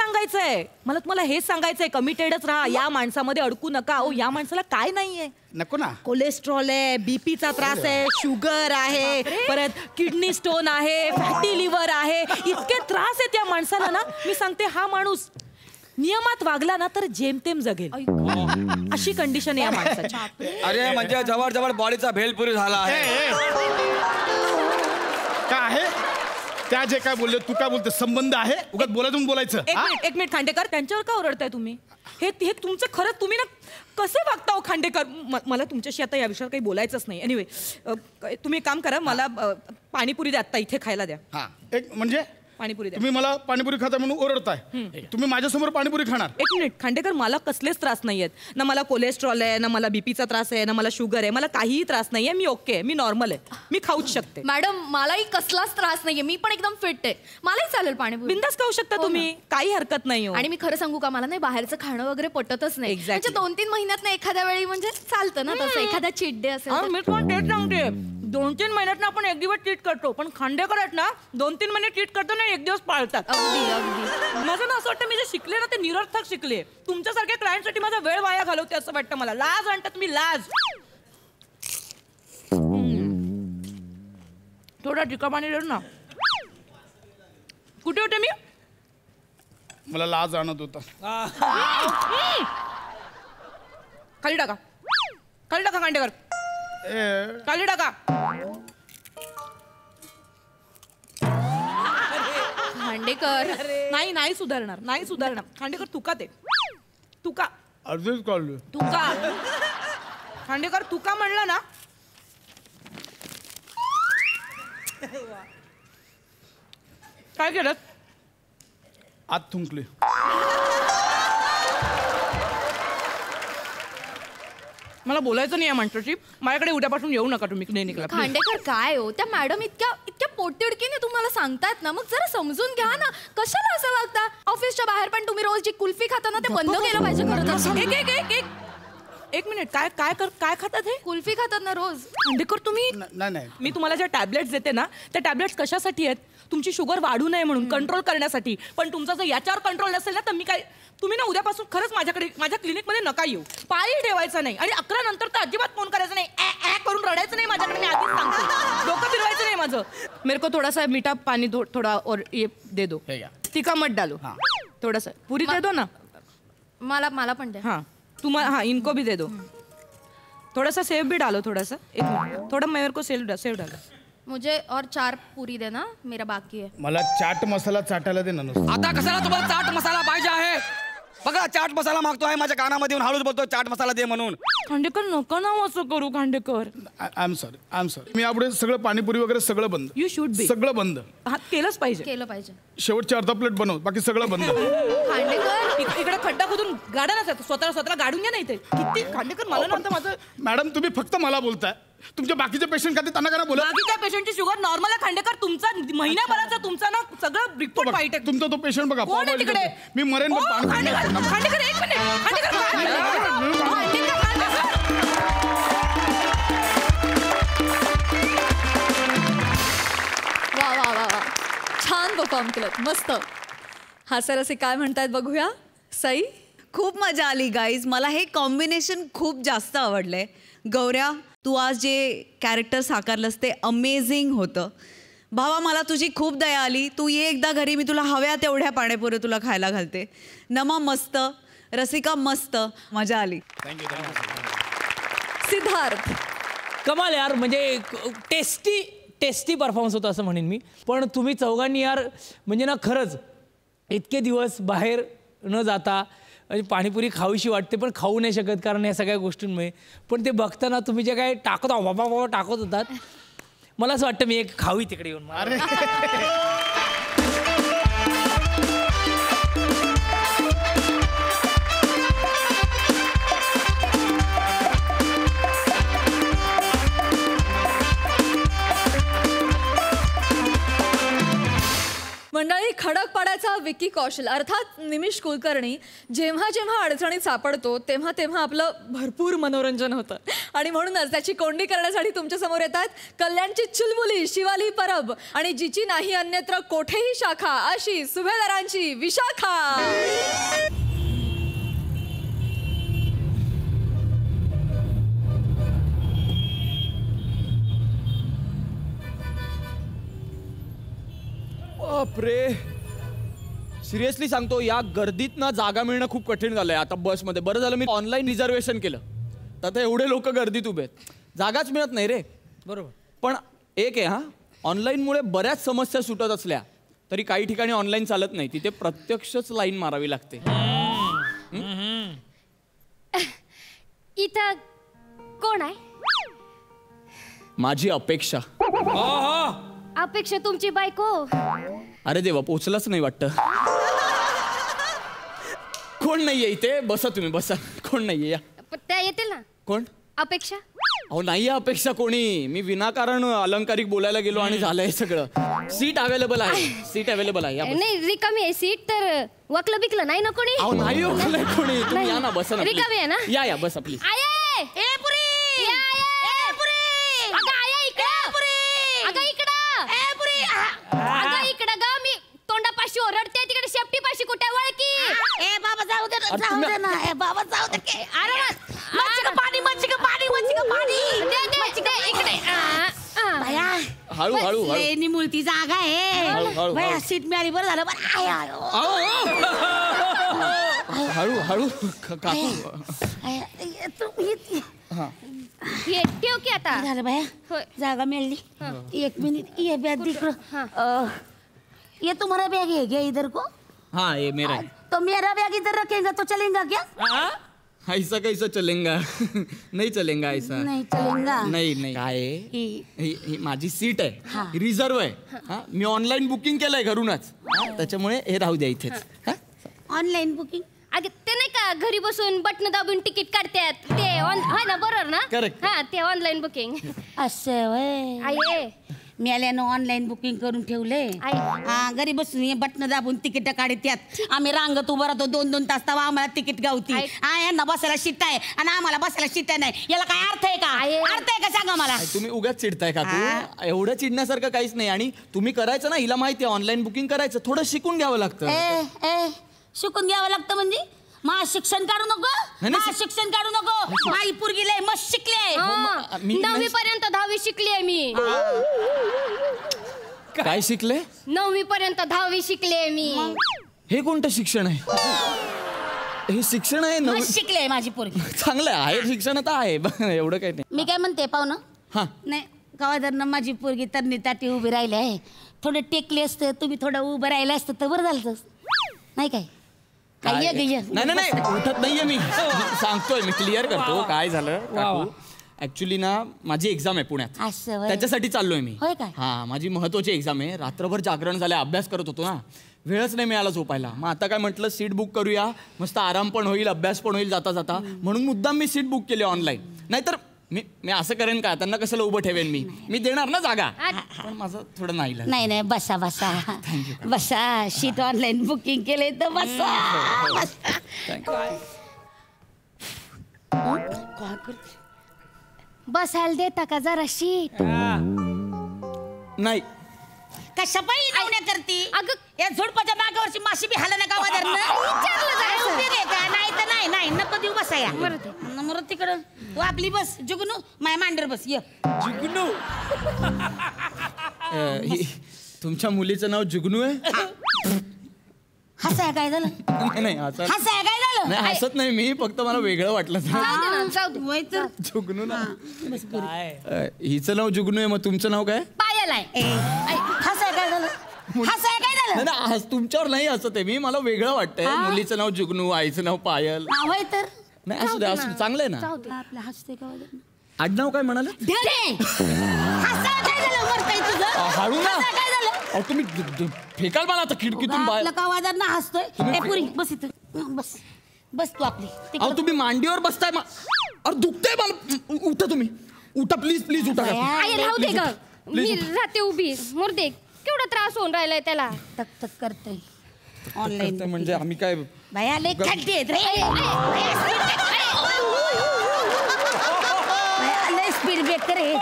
Speaker 10: सांगायचंय, कमिटेडच राहा, या माणसामध्ये अडकू नका. अहो या माणसाला काय नाहीये?
Speaker 9: नको ना.
Speaker 10: कोलेस्ट्रॉल आहे, बीपीचा त्रास आहे, शुगर आहे, परत किडनी स्टोन आहे, फॅटी लिव्हर आहे, इतके त्रास आहेत या माणसाला ना. मी सांगते हा माणूस नियमात वागला ना तर जेमतेम जगेल, अशी कंडिशन आहे या माणसाची.
Speaker 8: अरे म्हणजे जवळ जवळ बॉडीचा भेलपुरी झाला आहे.
Speaker 9: काय आहे त्या जे काय बोलले, तू काय बोलते? संबंध आहे, उगाच बोलायचं.
Speaker 10: एक मिनिट खांडेकर, त्यांच्यावर का ओरडताय तुम्ही? हे तुमचं खरंच तुम्ही ना कसे वागता हो खांडेकर? मला तुमच्याशी आता या विषयावर काही बोलायचंच नाही. एनिवे तुम्ही एक काम करा, मला पाणीपुरी द्या आता इथे खायला द्या.
Speaker 9: हा एक म्हणजे
Speaker 10: पाणीपुरी द्या.
Speaker 9: तुम्ही मला पाणीपुरी खाता म्हणून ओरडताय, तुम्ही माझ्यासमोर पाणीपुरी खाणार?
Speaker 10: एक मिनिट खांडेकर, मला कसलेच त्रास नाहीयेत ना. मला कोलेस्ट्रॉल आहे ना, मला बीपीचा त्रास आहे ना, मला शुगर आहे, मला काहीही त्रास नाहीये. मी ओके आहे, मी नॉर्मल आहे, मी खाऊच शकते.
Speaker 5: मॅडम मलाही कसलाच त्रास नाहीये, मी पण एकदम फिट आहे, मलाही चालेल पाणीपुरी.
Speaker 10: बिंदास खाऊ शकता तुम्ही, काही हरकत नाही.
Speaker 5: आणि मी खरं सांगू का, मला नाही बाहेरचं खाणं वगैरे पटतच नाही. म्हणजे 2-3 महिन्यात ना एखाद्या वेळी म्हणजे चालतं ना तसं, एखादा चीट डे असेल.
Speaker 10: मी पण तेच सांगते, 2-3 महिन्यात ना आपण एक दिवस ट्रीट करतो, पण खांडेकर आहेत ना 2-3 महिने ट्रीट करतो ना, एक दिवस पाळतात. माझं ना असं वाटतं मी जे शिकले ना ते निरर्थक शिकले. तुमच्यासारख्या क्लायंटसाठी माझा वेळ वाया घालवते असं वाटतं मला. लाज आणता तुम्ही, लाज. थोडा टिका पाणी देऊ ना. कुठे होते मी?
Speaker 9: मला लाज आणत होता.
Speaker 10: खाली टाका, खाली टाका खांडेकर, खाली टाका.
Speaker 5: खांडेकर
Speaker 10: नाही सुधारणार, नाही सुधारणार. खांडेकर तुका ते तुका
Speaker 9: अर्धच काढलो.
Speaker 10: तुका खांडेकर तुका म्हणलं ना. काय केलं?
Speaker 9: आत थुंकले.
Speaker 10: मला बोलायचं नाही या माणसाची. माझ्याकडे उद्यापासून येऊ नका तुम्ही क्लिनिकला.
Speaker 5: खांडेकर काय हो, त्या मॅडम इतक्या पोटतिडकीने तुम्हाला सांगतायत ना, मग जरा समजून घ्या ना. कशाला असं वागता? ऑफिसच्या बाहेर पण तुम्ही रोज जी कुल्फी खाता ना ते बंद केलं पाहिजे खरं.
Speaker 10: एक मिनिट, काय खातात हे?
Speaker 5: कुल्फी खातात ना रोज.
Speaker 10: खांडेकर तुम्ही,
Speaker 9: नाही
Speaker 10: मी तुम्हाला ज्या टॅबलेट्स देते ना त्या टॅबलेट्स कशासाठी आहेत? तुमची शुगर वाढू नये म्हणून, कंट्रोल करण्यासाठी. पण तुमचा जर याच्यावर कंट्रोल नसेल ना तर मी काय, तुम्ही ना उद्यापासून खरंच माझ्या क्लिनिकमध्ये नका येऊ. पायही ठेवायचं नाही आणि 11 नंतर तर अजिबात फोन करायचा नाही. करून रडायचं नाही माझ्याकडे, मी आधीच सांगते. डोकं फिरवायचं नाही माझं. मेरे को थोड़ा सा मीठा पानी दो, थोड़ा और ये दे दो. तीखा मत डालो थोड़ा सा पूरी दे दो ना
Speaker 5: मला पण द्या.
Speaker 10: हाँ तुम्हारा हाँ इनको भी दे दो थोड़ा सा सेव भी डालो थोड़ा सा एक मिनट थोड़ा मेरे को सेव डालो
Speaker 5: मुझे और 4 पूरी देना मेरा बाकी है.
Speaker 9: मला चाट मसाला चाटायला दे ना नुसतं.
Speaker 8: आता कशाला तुम्हाला चाट मसाला पाहिजे आहे? बघा चाट मसाला मागतो आहे माझ्या कानामध्ये येऊन हळूच बोलतो चाट मसाला दे म्हणून.
Speaker 10: खांडेकर नका ना असं करू खांडेकर.
Speaker 9: आय एम सॉरी मी यापुढे सगळं पाणीपुरी वगैरे सगळं बंद.
Speaker 10: यू शुड बी
Speaker 9: सगळं बंद.
Speaker 10: हा केलंच पाहिजे
Speaker 5: केलं पाहिजे.
Speaker 9: शेवटची अर्धा प्लेट बनव बाकी सगळं बंद.
Speaker 5: खांडेकर
Speaker 10: इकडे खड्डा खोदून गाडा ना स्वतःला गाडून घ्या ना इथे किती खांडेकर मला नव्हतं माझं.
Speaker 9: मॅडम तुम्ही फक्त मला बोलताय तुमच्या बाकीचे पेशंट खाते त्यांना करा बोला.
Speaker 10: बाकीच्या पेशंटची शुगर नॉर्मल आहे खांडेकर तुमचा महिन्याभराचा तुमचा ना सगळं रिपोर्ट वाईट आहे.
Speaker 9: तुमचा तो पेशंट बघा
Speaker 10: कोण आहे तिकडे
Speaker 9: मी मरेन
Speaker 10: ओ,
Speaker 9: पण
Speaker 10: खांडेकर एक मिनिट
Speaker 1: वा वा वा वा छान परफॉर्म केलं मस्त. हास्यरसे काय म्हणतायत बघूया. सई
Speaker 6: खूप मजा आली गाईज. मला हे कॉम्बिनेशन खूप जास्त आवडलंय. गौऱ्या तू आज जे कॅरेक्टर साकारलंस ते अमेझिंग होतं. भावा मला तुझी खूप दया आली. तू ये एकदा घरी मी तुला हव्या तेवढ्या पाणीपुरी तुला खायला घालते. नमा मस्त रसिका मस्त मजा आली.
Speaker 1: सिद्धार्थ
Speaker 7: कमाल यार म्हणजे टेस्टी परफॉर्मन्स होता असं म्हणेन मी. पण तुम्ही चौघांनी यार म्हणजे ना खरंच इतके दिवस बाहेर न जाता पाणीपुरी खावीशी वाटते पण खाऊ नाही शकत कारण या सगळ्या गोष्टींमुळे. पण ते बघताना तुम्ही जे काय टाकत बाबा टाकत होतात मला असं वाटतं मी एक खावी तिकडे येऊन.
Speaker 1: मंडळी खडकपाड्याचा विकी कौशल अर्थात निमिष कुलकर्णी जेव्हा जेव्हा अडचणीत सापडतो तेव्हा तेव्हा आपलं भरपूर मनोरंजन होतं. आणि म्हणूनच त्याची कोंडी करण्यासाठी तुमच्यासमोर येतात कल्याणची चुलबुली शिवाली परब आणि जिची नाही अन्यत्र कोठेही शाखा अशी सुभेदारांची विशाखा.
Speaker 2: बापरे सिरियसली सांगतो या गर्दीत ना जागा मिळणं खूप कठीण झालंय आता बसमध्ये. बरं झालं मी ऑनलाईन रिझर्वेशन केलं तर आता एवढे लोक गर्दीत उभे आहेत जागाच मिळत नाही रे.
Speaker 7: बरोबर.
Speaker 2: पण एक आहे ऑनलाईनमुळे बऱ्याच समस्या सुटत असल्या तरी काही ठिकाणी ऑनलाईन चालत नाही तिथे प्रत्यक्षच लाईन मारावी लागते.
Speaker 5: इथं कोण आहे?
Speaker 2: माझी अपेक्षा.
Speaker 5: अपेक्षा तुमची बायको.
Speaker 2: अरे देवा पोचलाच नाही वाटतं. कोण नाहीये इथे बसा तुम्ही बसा. कोण नाहीये या.
Speaker 5: त्या येतील ना.
Speaker 2: कोण
Speaker 5: अपेक्षा?
Speaker 2: अहो नाहीये अपेक्षा कोणी. मी विनाकारण अलंकारिक बोलायला गेलो आणि झालंय सगळं. सीट अवेलेबल आहे. सीट अवेलेबल आहे.
Speaker 5: नाही रिकामी आहे सीट तर वकलं बिकलं नाही ना कोणी.
Speaker 2: अहो नाही ओळखलंय कोणी. तुम्ही या ना बसा ना
Speaker 5: रिकामी आहे ना.
Speaker 2: या बसा प्लीज.
Speaker 5: आये ए पुरी या ए पुरी अगं आया इकडं पुरी अगं इकडं ए पुरी अगं इकडं ग मी तोंडापाशी ओरडते तिकडे शेपटी पाशी कुठे वळकी. ए बाबा जाऊ दे ना ए बाबा जाऊ दे. अरे मच्छी का पाणी दे इकडे.
Speaker 2: हळू हळू हळू
Speaker 5: मुलती जागा आहे भया सीट मिळाली बरं झालं
Speaker 2: हळू हळू काकू.
Speaker 5: ठेव की आता
Speaker 11: झालं बाया जागा मिळली. एक मिनिट ये बैग दिख ये तुम्हारा बैग है क्या इधर को?
Speaker 2: हाँ ये मेरा है.
Speaker 11: तो मेरा बैग इधर रखेगा तो चलेगा क्या?
Speaker 2: ऐसा कैसा चलेगा नहीं चलेगा ऐसा.
Speaker 11: नहीं चलेगा.
Speaker 2: नाही काय ही माझी सीट आहे रिझर्व आहे. मी ऑनलाईन बुकिंग केलंय घरूनच त्याच्यामुळे हे राहू द्या इथेच.
Speaker 11: Online booking?
Speaker 5: अगं ते नाही का घरी बसून बटन दाबून तिकीट काढतात ते है ना बरोबर ना.
Speaker 2: Correct.
Speaker 5: हा ते ऑनलाईन बुकिंग.
Speaker 11: असं वय
Speaker 5: आहे
Speaker 11: मेल्यानं ऑनलाईन बुकिंग करून ठेवले. हा घरी बसून बटन दाबून तिकीट काढतात. आम्ही रांगत उभं राहतो 2-2 तास तेव्हा आम्हाला तिकीट गावती. हा यांना बसायला शिट्ट आहे आणि आम्हाला बसायला शिट्ट नाही. याला काय अर्थ आहे का? अर्थ आहे का सांगा मला.
Speaker 2: तुम्ही उगाच चिडताय काकू. एवढं चिडण्यासारखं काहीच नाही. आणि तुम्ही करायचं ना हिला माहिती आहे ऑनलाईन बुकिंग करायचं थोडं शिकून घ्यावं लागतं.
Speaker 11: शिकून घ्यावं लागतं म्हणजे मा शिक्षण काढू नको. मा शिक्षण काढू नको. माई पोरगी लय मस्त शिकले.
Speaker 5: 9वी पर्यंत 10वी शिकली आहे मी.
Speaker 2: काय शिकले?
Speaker 5: 9वी पर्यंत 10वी शिकले मी.
Speaker 2: हे कोणतं शिक्षण आहे? हे शिक्षण आहे
Speaker 11: मग शिकले माझी पोरगी.
Speaker 2: चांगलं आहे शिक्षण आता आहे एवढं काही नाही.
Speaker 11: मी काय म्हणते पाहू ना
Speaker 2: हा
Speaker 11: नाही गावादरनं माझी पोरगी तरणी ताटी उभी राहिली आहे. थोडं टेकली असतं तुम्ही थोडं उभं राहिलं असतं तर बरं झालं नाही काय काय ये
Speaker 2: नाही उठत नाहीये मी सांगतोय मी क्लिअर करतो काय झालं. ऍक्च्युली ना माझी एक्झाम आहे पुण्यात त्याच्यासाठी चाललोय मी. हा माझी महत्वाची एक्झाम आहे. रात्रभर जागरण झालं अभ्यास करत होतो ना वेळच नाही मिळाला झोपायला. मग आता काय म्हटलं सीट बुक करूया मस्त आराम पण होईल अभ्यास पण होईल जाता जाता म्हणून मुद्दाम मी सीट बुक केली ऑनलाईन. नाहीतर मी असं करेन का त्यांना कशाला उभं ठेवेन मी देणार ना जागा पण माझं थोडं नाही
Speaker 11: बसा बसा बसा सीट ऑनलाईन बुकिंग केले तर बसा.
Speaker 5: बसायला देता का जरा शीट?
Speaker 2: नाही
Speaker 11: कशा पायी लावण्या करती अगं या झोडपाच्या मागावरची माशी बी हाला ना गावादरनं नाही तर नाही नको देऊ बसा या मरत तिकडं तू आपली बस जुगनू माय मांडर बस ये
Speaker 2: जुगनू. तुमच्या मुलीचं नाव जुगनू आहे?
Speaker 11: हसाय काय झालं?
Speaker 2: नाही
Speaker 11: हसाय काय झालं?
Speaker 2: नाही हसत नाही मी फक्त मला वेगळं वाटलं. जुगनू ना हिचं नाव जुगनू आहे मग तुमचं नाव काय?
Speaker 5: पायल आहे.
Speaker 11: हसाय काय झालं? हसाय काय झालं?
Speaker 2: नाही तुमच्यावर नाही हसत आहे मी मला वेगळं वाटतंय. मुलीचं नाव जुगनू आईचं नाव पायल.
Speaker 11: होय तर
Speaker 2: नाही असू दे चांगलं आहे ना.
Speaker 11: आपलं हसते का
Speaker 2: आडनाव काय म्हणाल? हळू ना तुम्ही फेकाल मला आता खिडकीतून बाहेर.
Speaker 11: गावादार ना हसतोय पुरी बस इथं बस तू आपली.
Speaker 2: तुम्ही मांडीवर बसताय अरे दुखतंय मला. उठा तुम्ही उठा प्लीज उठा.
Speaker 5: राहू दे ग मी राहते उभी. मुर्दे केवढा त्रास होऊन राहिलाय त्याला.
Speaker 11: तक करतोय ऑनलाईन
Speaker 2: म्हणजे आम्ही काय
Speaker 11: बाया लय खड्डे आहेत रे. लय स्पीड ब्रेकर आहे.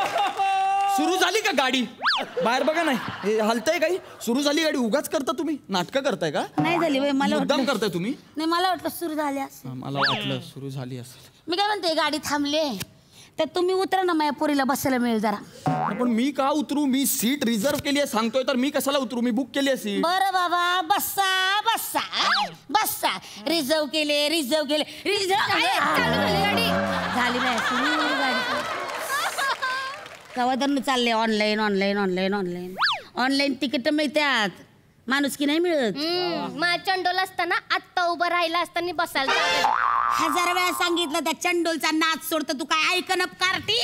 Speaker 2: सुरू झाली का गाडी? बाहेर बघा नाही हे हलतंय काही. सुरू झाली गाडी उगाच करता तुम्ही नाटकं करताय का?
Speaker 11: नाही झाली मला
Speaker 2: मुद्दाम करताय तुम्ही?
Speaker 11: नाही मला वाटलं सुरू झाली असेल.
Speaker 2: मला वाटलं सुरू झाली असेल.
Speaker 11: मी काय म्हणते गाडी थांबले तर तुम्ही उतरा ना माझ्या पोरीला बसायला मिळेल जरा.
Speaker 2: पण मी का उतरू? मी सीट रिझर्व केली आहे सांगतोय तर मी कशाला उतरू? मी बुक केली आहे सीट.
Speaker 11: बरं बाबा बसा बसा बसा. रिझर्व केले रिझर्व झाली गाडी गावादरनं चालले ऑनलाईन तिकीट मिळतात माणूस की नाही मिळत.
Speaker 5: माझ्या चंडोल असताना आत्ता उभं राहिला असताना बसायला
Speaker 11: 1000 वेळा सांगितलं त्या चंडोलचा नाच सोडतं तू काय ऐकन कार्टी.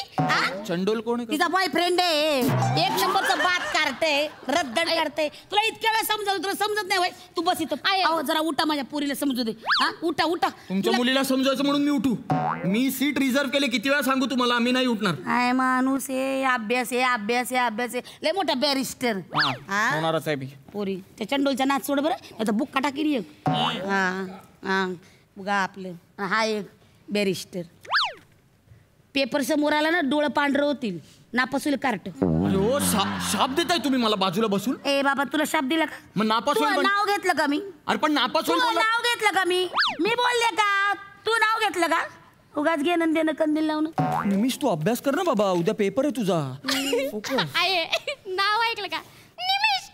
Speaker 2: चंडोल कोण?
Speaker 11: तिचा बॉयफ्रेंड आहे. एक नंबरचा बात काढते रद्दड करते. तुला इतक्या वेळा समजावलं तुला समजत नाही होय. तू बस इथं जरा उठा माझ्या पोरीला समजू दे. उठा
Speaker 2: तुमच्या मुलीला समजायचं म्हणून मी उठू? मी सीट रिझर्व केले किती वेळा सांगू तुम्हाला? मी नाही उठणार.
Speaker 11: काय माणूस आहे अभ्यास आहे लय मोठा बॅरिस्टर
Speaker 2: होणारच आहे मी.
Speaker 11: पोरी त्या चंडोलचा नाच सोड बरं नाही तर बुक्का टाकी एक. बघा आपलं हा एक बॅरिस्टर. पेपर समोर आला ना डोळं पांढरं होतील नापासून कार्ट.
Speaker 2: शाप देताय तुम्ही मला बाजूला बसून?
Speaker 11: ए बाबा तुला शाप दिला का?
Speaker 2: मग नापासून
Speaker 11: नाव घेतलं का मी?
Speaker 2: अरे पण नापासून
Speaker 11: नाव घेतलं का मी बोलले का? तू नाव घेतलं का? उगाच घे नंदेनं कंदील लावून.
Speaker 2: निमिष तू अभ्यास कर ना बाबा उद्या पेपर आहे तुझा.
Speaker 5: नाव ऐकलं का? निमिष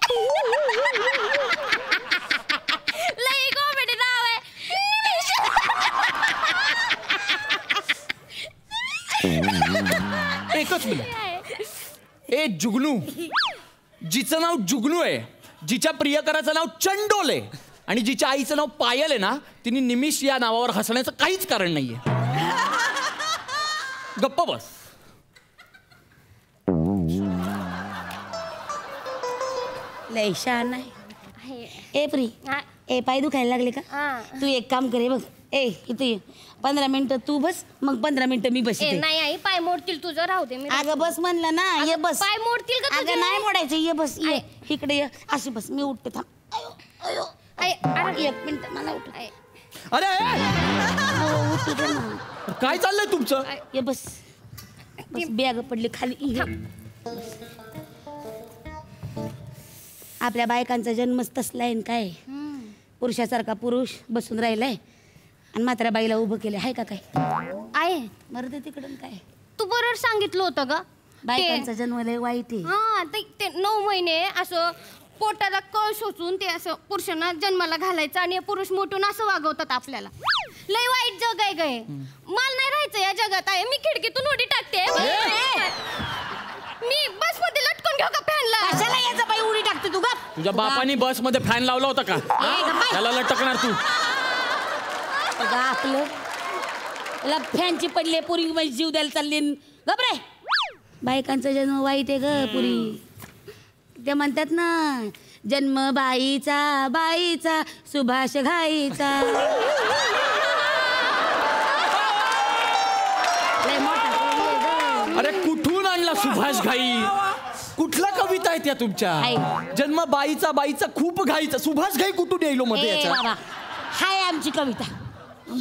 Speaker 5: लई कॉमेडी नाव आहे.
Speaker 2: एकच मिनिट. ए जुगनू जिचं नाव जुगनू आहे जिच्या प्रियकराचं नाव चंडोल आहे आणि जिच्या आईचं नाव पायल आहे ना तिने निमिष या नावावर हसण्याचं काहीच कारण नाहीये. गप्प बस.
Speaker 11: लय शहाणा आहे. ए प्री ए पाय दुखायला लागले का? तू एक काम करे बघ इथे ये 15 मिनिटं तू बस मग 15 मिनिटं मी बस.
Speaker 5: नाही आई पाय मोडतील तुझं राहू दे.
Speaker 11: अगं बस म्हणलं ना ये बस.
Speaker 5: पाय मोडतील का?
Speaker 11: अगं नाही मोडायचं ये बस ये इकडे ये अशी बस मी उठते थांब. एक मिनिट मला उठ.
Speaker 2: अरे काय चाललंय तुमचं?
Speaker 11: ये बस बॅग पडली खाली. आपल्या बायकांचा जन्मच तसला आहे काय पुरुषासारखा पुरुष बसून राहिलाय आणि मात्र बाईला उभं केलं आहे का काय?
Speaker 5: आहे
Speaker 11: मरते तिकडून काय.
Speaker 5: तू बरोबर सांगितलं होतं ग
Speaker 11: बायकांचा जन्म लय वाईट आहे.
Speaker 5: हा ते 9 महिने असं पोटाला कळ शोचून ते असं पुरुषांना जन्माला घालायचं आणि पुरुष मोठून असं वागवतात आपल्याला. लय वाईट जग आहे गे. मला नाही राहायचं या जगात आहे. मी खिडकीतून उडी टाकते. मी बस मध्ये लटकून घेऊ का फॅनला?
Speaker 11: कशाला यायचं बाई उडी टाकते तू? गप.
Speaker 2: तुझ्या बापानी बस मध्ये फॅन लावला होता का? त्याला लटकणार तू.
Speaker 11: आपलं त्याला फॅनची पडले पुरी माझी जीव द्यायला चालली. गप रे. बायकांचा जन्म वाईट आहे ग पुरी. ते म्हणतात ना जन्म बाईचा सुभाष घाईचा.
Speaker 2: अरे कुठून आणला सुभाष घाई? कुठला कविता आहे त्या तुमच्या? जन्म बाईचा खूप घाईचा. सुभाष घाई कुठून येईल मध्ये याच्या?
Speaker 11: हाय आमची कविता.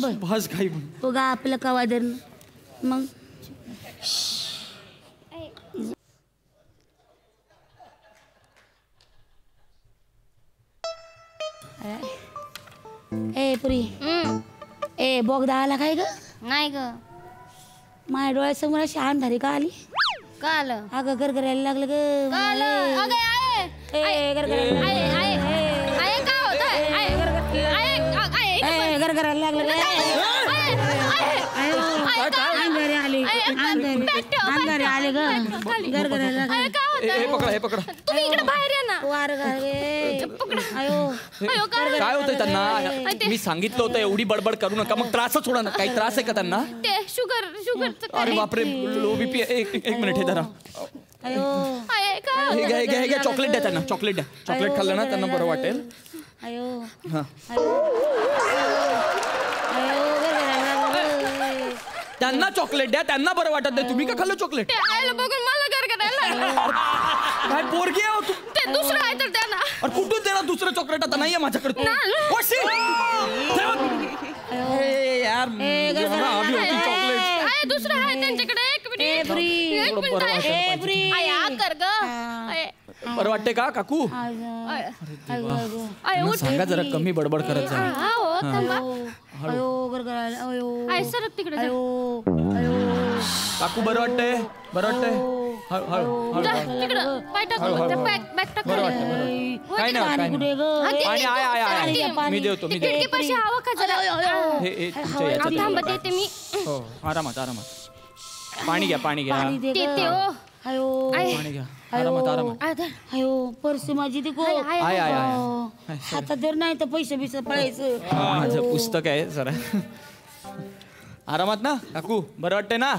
Speaker 2: सुभाष घाई
Speaker 11: तो गा आपलं कवादर मग. ए पुरी ए बोगदा आला काय ग?
Speaker 5: नाही ग.
Speaker 11: माझ्या डोळ्यासमोर अशी अंधारी का आली?
Speaker 5: का आलं?
Speaker 11: अगं गरगरायला लागलं ग.
Speaker 5: का आलं? अगं आहे
Speaker 11: गरगरायला
Speaker 5: काय होत?
Speaker 11: गरगरायला लागलं अंधारी आले ग. गरगरायला
Speaker 2: हे पकडा.
Speaker 5: तुम्ही इकडे बाहेर या ना.
Speaker 11: वार
Speaker 2: काय होतंय त्यांना? मी सांगितलं होतं एवढी बडबड करू नका. मग त्रासच होणार. काही त्रास आहे का त्यांना?
Speaker 5: ते शुगर.
Speaker 2: अरे बापरे लो बीपी. एक मिनिट हे धरा. हे घ्या चॉकलेट द्या त्यांना. चॉकलेट द्या. चॉकलेट खाल्लं ना त्यांना बरं वाटेल. त्यांना चॉकलेट द्या. त्यांना बरं वाटत नाही. तुम्ही का खाल्लं चॉकलेट?
Speaker 5: बघून मला
Speaker 2: काय पोरगी आहे तू?
Speaker 5: ते दुसरं आहे तर त्यांना.
Speaker 2: अरे कुठून देणार दुसरं चॉकलेट? आता नाहीये माझ्याकडे. यार
Speaker 5: चॉकलेट दुसरं आहे त्यांच्याकडे. एक मिनिट
Speaker 2: बरं वाटते का काकू? सांगा जरा कमी बडबड करत जा. काकू बरं वाटतंय? बरं वाटतंय? मी देतो. आरामात पाणी घ्या. पाणी घ्या.
Speaker 11: पर्स माझी ती हातात जर नाही तर पैसे बिस पळायचं.
Speaker 2: माझं पुस्तक आहे जरा. आरामात ना काकू? बरं वाटतंय ना?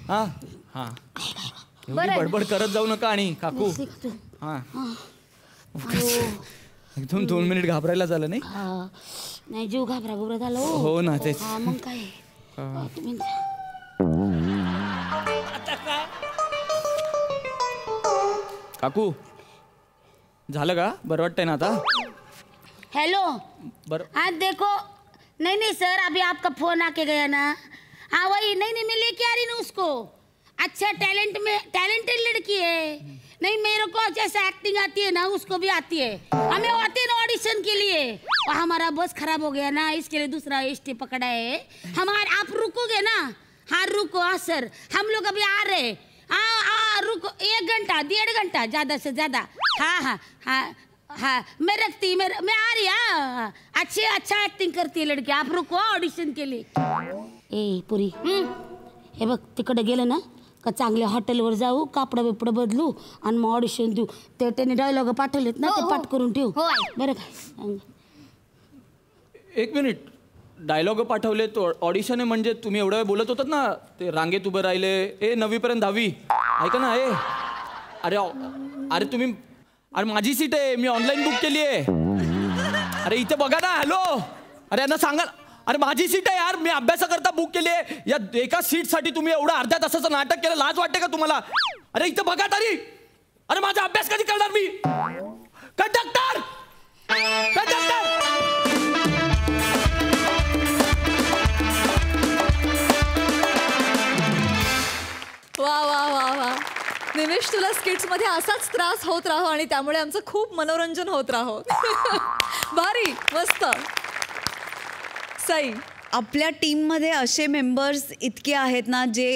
Speaker 2: हा हा एवढी बडबड करत जाऊ नका. आणि काकू हा एकदम 2 मिनिट घाबरायला झालं नाही?
Speaker 11: नाही जीव घाबरा झालं.
Speaker 2: हो ना तेच.
Speaker 11: मग काय
Speaker 2: काकू झालं का? बरं वाटतंय ना आता?
Speaker 11: हेलो
Speaker 2: बरं.
Speaker 11: आज देखो. नहीं सर अभी आपका फोन आके गया ना. हाँ वही. नहीं मैं लेके आ रही ना उसको. अच्छा टैलेंटेड लड़की है. नहीं मेरे को जैसे एक्टिंग आती है ना उसको भी आती है. हमें आते हैं ना ऑडिशन के लिए. और हमारा बस खराब हो गया ना इसके लिए दूसरा एसटी पकड़ा है. हमारे आप रुकोगे ना? हाँ रुको. हाँ सर हम लोग अभी आ रहे. हाँ रुको 1 घंटा 1.5 घंटा ज़्यादा से ज़्यादा. हाँ मैं रखती मैं आ रही. हाँ अच्छा एक्टिंग करती है लड़की. आप रुको ऑडिशन के लिए. ए पुरी हे बघ तिकडे गेलं ना का चांगल्या हॉटेलवर जाऊ. कापडा बिपडा बदलू आणि मग ऑडिशन देऊ. ते त्याने डायलॉग पाठवलेत ना ते पाठ करून ठेवू. बरं काय?
Speaker 2: 1 मिनिट. डायलॉग पाठवले तो ऑडिशन आहे म्हणजे तुम्ही एवढा वेळ बोलत होतात ना ते रांगेत उभे राहिले. 9वी पर्यंत 10वी ऐका ना. अरे तुम्ही माझी सीट आहे. मी ऑनलाईन बुक केली आहे. अरे इथे बघा ना. हॅलो अरे यांना सांगा. अरे माझी सीट आहे यार. मी अभ्यासाकरता बुक केली आहे. या एका सीटसाठी तुम्ही एवढं अर्ध्या तासाचं नाटक केलं. लाज वाटते का तुम्हाला? अरे इथं बघा तरी. अरे माझा अभ्यास कधी करणार मी? कंडक्टर.
Speaker 1: वा वा वा वा. निमिष तुला स्किट्स मध्ये असाच त्रास होत राहो आणि त्यामुळे आमचं खूप मनोरंजन होत राहो. भारी मस्त. सई
Speaker 6: आपल्या टीममध्ये असे मेंबर्स इतके आहेत ना जे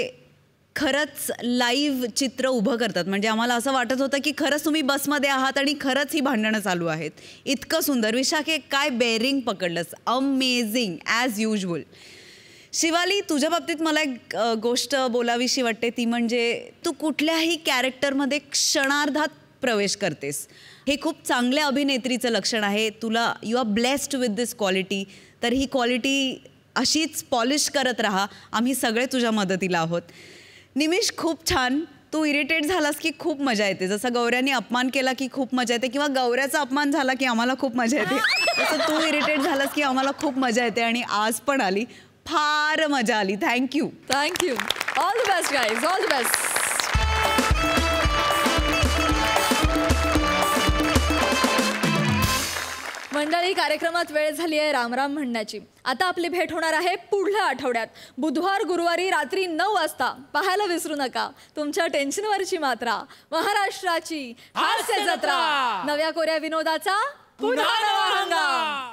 Speaker 6: खरंच लाईव्ह चित्र उभं करतात. म्हणजे आम्हाला असं वाटत होतं की खरंच तुम्ही बसमध्ये आहात आणि खरंच ही भांडणं चालू आहेत. इतकं सुंदर. विशाखे, काय बेअरिंग पकडलंस. Amazing as usual. शिवाली, तुझ्या बाबतीत मला एक गोष्ट बोलावीशी वाटते, ती म्हणजे तू कुठल्याही कॅरेक्टरमध्ये क्षणार्धात प्रवेश करतेस. हे खूप चांगल्या अभिनेत्रीचं लक्षण आहे. तुला you are blessed with this quality. तर ही क्वालिटी अशीच पॉलिश करत राहा. आम्ही सगळे तुझ्या मदतीला आहोत. निमिष, खूप छान. तू इरिटेट झालास की खूप मजा येते. जसं गौऱ्याने अपमान केला की खूप मजा येते, किंवा गौऱ्याचा अपमान झाला की आम्हाला खूप मजा येते, तसं तू इरिटेट झालास की आम्हाला खूप मजा येते. आणि आज पण आली, फार मजा आली. Thank you.
Speaker 1: Thank you. All the best guys, all the best. मंडळी, कार्यक्रमात वेळ झाली आहे रामराम म्हणण्याची. आता आपली भेट होणार आहे पुढल्या आठवड्यात बुधवार गुरुवारी रात्री 9 वाजता. पाहायला विसरू नका तुमच्या टेन्शनवरची मात्रा, महाराष्ट्राची हास्य जत्रा, नव्या कोऱ्या विनोदाचा पुन्हा नवा हंगाम.